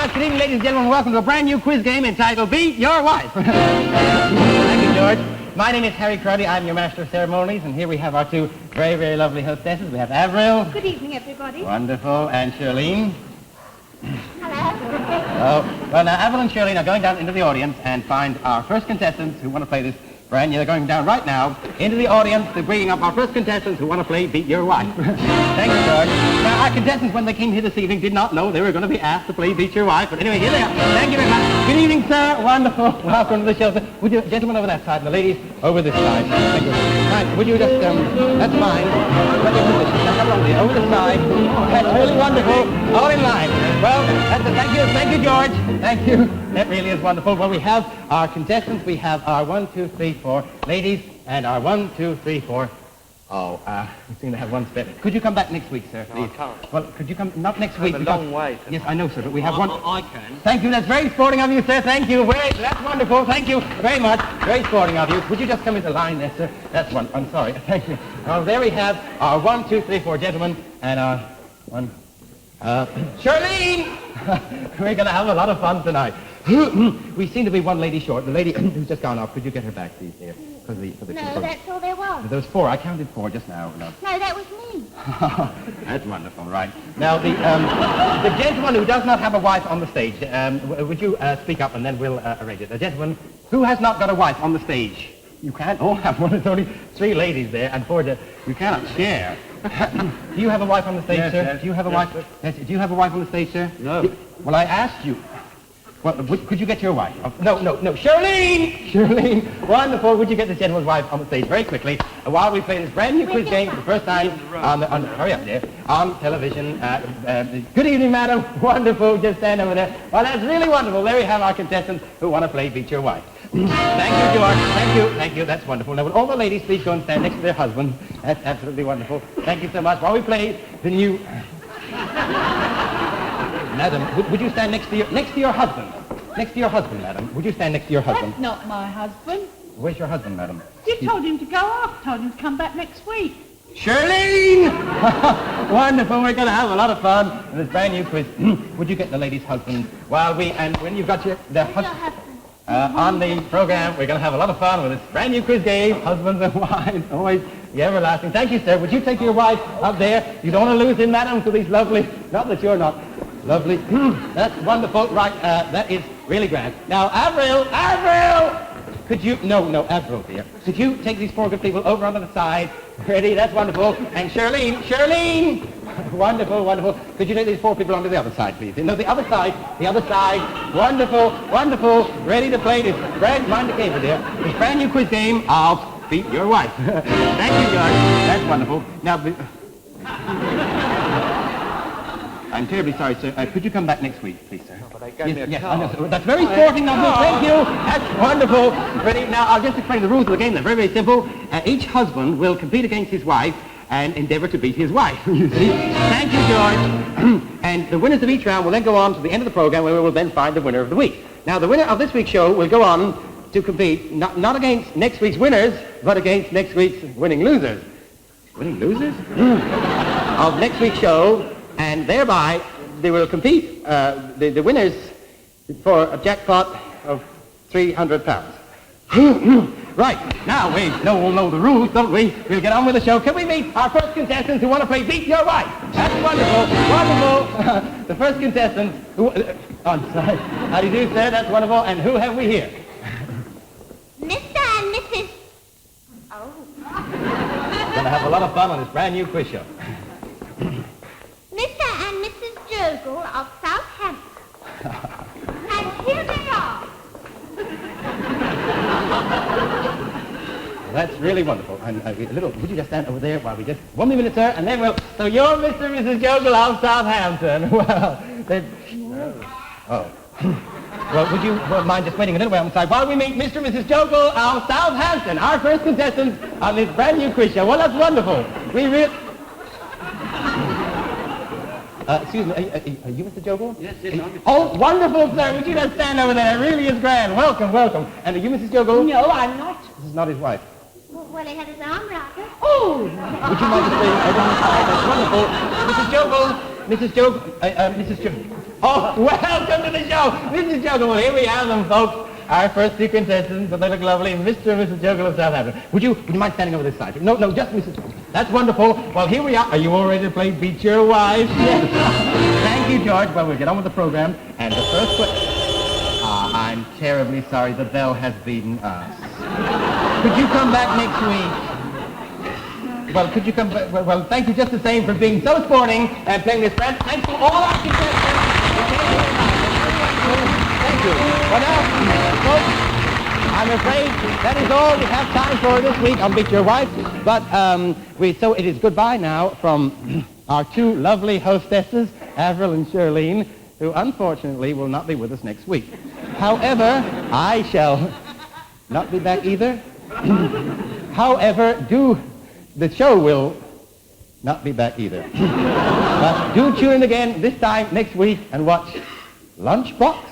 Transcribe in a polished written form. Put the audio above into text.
much. Good evening, ladies and gentlemen. Welcome to a brand new quiz game entitled Beat Your Wife. Thank you, George. My name is Harry Crowley. I'm your master of ceremonies, and here we have our two very, very lovely hostesses. We have Avril. Good evening, everybody. Wonderful. And Charlene. Hello. Oh, well, now, Avril and Charlene are going down into the audience and find our first contestants who want to play this brand new. They're going down right now into the audience. They're bringing up our first contestants who want to play Beat Your Wife. Thank you, George. Now, our contestants, when they came here this evening, did not know they were going to be asked to play Beat Your Wife. But anyway, here they are. Thank you very much. Good evening, sir. Wonderful. Welcome to the show, sir. Would you, gentlemen over that side, and the ladies over this side. Thank you. Right, would you just, that's mine. Let your position. Now, come along here. Over this side. That's really wonderful. All in line. Well, that's it. Thank you. Thank you, George. Thank you. That really is wonderful. Well, we have our contestants. We have our 1, 2, 3, 4 ladies, and our 1, 2, 3, 4. Oh, we seem to have one spare. Could you come back next week, sir, please? No, I can't. Well, could you come, not next week. It's a long way. Yes, I know, sir, but we have one. I can. Thank you. That's very sporting of you, sir. Thank you. That's wonderful. Thank you very much. Very sporting of you. Would you just come into line there, sir? That's one. I'm sorry. Thank you. Well, there we have our 1, 2, 3, 4 gentlemen, and our one. Charlene! We're going to have a lot of fun tonight. We seem to be one lady short. The lady who's just gone off, could you get her back, please, dear? For the No, that's all there was. There was 4. I counted 4 just now. No. No, that was me. That's wonderful, right. Now, the gentleman who does not have a wife on the stage, would you speak up and then we'll arrange it. The gentleman who has not got a wife on the stage. You can't all have one. There's only 3 ladies there and 4. You cannot share. Do you have a wife on the stage, yes, sir? Yes, do you have a yes, wife? Yes. Do you have a wife on the stage, sir? No. Well, I asked you. Well, could you get your wife? No. Charlene! Wonderful. Would you get this gentleman's wife on the stage very quickly while we play this brand new quiz game for the first time hurry up there, on television. Good evening, madam. Wonderful. Just stand over there. Well, that's really wonderful. There we have our contestants who want to play Beat Your Wife. Thank you, George. Thank you. That's wonderful. Now, will all the ladies please go and stand next to their husbands? That's absolutely wonderful. Thank you so much. While we play the new... Madam, would you stand next to your husband? Next to your husband, madam. Would you stand next to your husband? That's not my husband. Where's your husband, madam? You told him to go off. Told him to come back next week. Charlene! Wonderful. We're going to have a lot of fun in this brand new quiz. Would you get the lady's husband when you've got their husband on the program, we're going to have a lot of fun with this brand new quiz game, husbands and wives, always the everlasting. Thank you, sir. Would you take your wife up there? You don't want to lose him, madam, to these lovely, not that you're not lovely. That's wonderful. Right, that is really grand. Now, Avril! Could you, no, Avril, dear. Could you take these 4 good people over onto the side? Ready? That's wonderful. And Charlene! Wonderful. Could you take these 4 people onto the other side, please? No, the other side. Wonderful. Ready to play this mind the game, dear. This brand new quiz game of Beat Your Wife. Thank you, George. That's wonderful. Now, I'm terribly sorry, sir. Could you come back next week, please, sir? No, but they gave me a I know, card. sir. That's very sporting of you. Thank you. That's wonderful. Ready? Now, I'll just explain the rules of the game. They're very, very simple. Each husband will compete against his wife and endeavor to beat his wife, you see. Thank you, George. And the winners of each round will then go on to the end of the program where we will then find the winner of the week. Now, the winner of this week's show will go on to compete not against next week's winners, but against next week's winning losers. Winning losers? Of next week's show. And thereby, they will compete, the winners, for a jackpot of £300. Right, now we all know the rules, don't we? We'll get on with the show. Can we meet our first contestants who want to play Beat Your Wife? That's wonderful. The first contestant who... I'm sorry. How do you do, sir? That's wonderful. And who have we here? Mr. and Mrs. Oh. We're going to have a lot of fun on this brand new quiz show. Mr. and Mrs. Jogel of Southampton. And here they are. That's really wonderful. And would you just stand over there while we just... 1 minute, sir, and then we'll... So you're Mr. and Mrs. Jogel of Southampton. Well, Well, would you mind just waiting a little way on the side while we meet Mr. and Mrs. Jogel of Southampton, our first contestants on this brand new quiz show. Well, that's wonderful. Excuse me, are you Mr. Jogel? Yes, I'm Mr. Oh, wonderful, sir. Would you just stand over there? It really is grand. Welcome, welcome. And are you Mrs. Jogel? No, I'm not. This is not his wife. Well, he had his arm around her. Oh! Would you mind just staying over on the side? That's wonderful. Mrs. Jogel, Mrs. Jogel, Oh, welcome to the show. Mrs. Juggler. Well, here we have them, folks. Our first two contestants, but they look lovely. Mr. and Mrs. Juggler of Southampton. Would you mind standing over this side? No, just Mrs. That's wonderful. Well, here we are. Are you all ready to play Beat Your Wife? Yes. Thank you, George. Well, we'll get on with the program. And the first question... I'm terribly sorry. The bell has beaten us. Could you come back next week? Well, could you come back? Well, thank you just the same for being so sporting and playing this friend. Thanks to all our contestants. Thank you. Well, now, folks, I'm afraid that is all we have time for this week on Beat Your Wife. But so it is goodbye now from our two lovely hostesses, Avril and Shirlene, who unfortunately will not be with us next week. However, I shall not be back either. However, the show will not be back either. But do tune in again this time next week and watch Lunchbox.